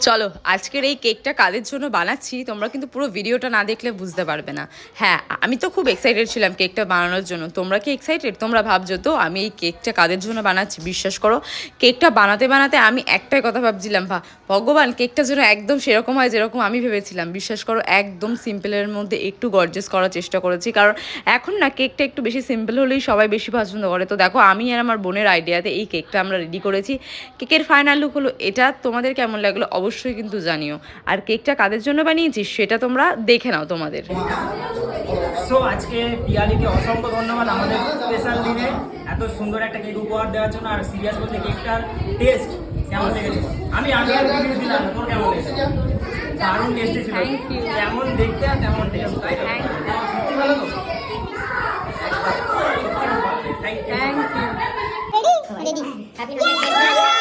চলো আজকের এই কেকটা কাদের জন্য বানাচ্ছি তোমরা কিন্তু পুরো ভিডিওটা না দেখলে বুঝতে পারবে না। হ্যাঁ, আমি তো খুব এক্সাইটেড ছিলাম কেকটা বানানোর জন্য। তোমরা কি এক্সাইটেড? তোমরা ভাবছো তো আমি এই কেকটা কাদের জন্য বানাচ্ছি? বিশ্বাস করো, কেকটা বানাতে বানাতে আমি একটাই কথা ভাবছিলাম, ভগবান কেকটা যেন একদম সেরকম হয় যেরকম আমি ভেবেছিলাম। বিশ্বাস করো, একদম সিম্পলের মধ্যে একটু গর্জিয়াস করার চেষ্টা করেছি, কারণ এখন না কেকটা একটু বেশি সিম্পল হলেই সবাই বেশি পছন্দ করে। তো দেখো, আমি আর আমার বোনের আইডিয়াতে এই কেকটা আমরা রেডি করেছি। কেকের ফাইনাল লুক হলো এটা। তোমাদের কেমন লাগলো অবশ্যই কিন্তু জানিও। আর কেকটা কাদের জন্য বানিয়েছি সেটা তোমরা দেখে নাও তোমাদের। সো আজকে পিয়ালিকে অসংখ্য ধন্যবাদ আমাদের স্পেশাল দিনে এত সুন্দর একটা কেক উপহার দেওয়ার জন্য। আর সিরিয়াস বলতে কেকটার টেস্ট কেমন লেগেছে? আমি আর রিভিউ দিলাম, তোর কেমন লেগেছে? দারুণ টেস্টি ছিল, যেমন দেখতে আর তেমন টেস্ট, তাই তো? সত্যি ভালো তো? Thank you. Ready? Happy birthday.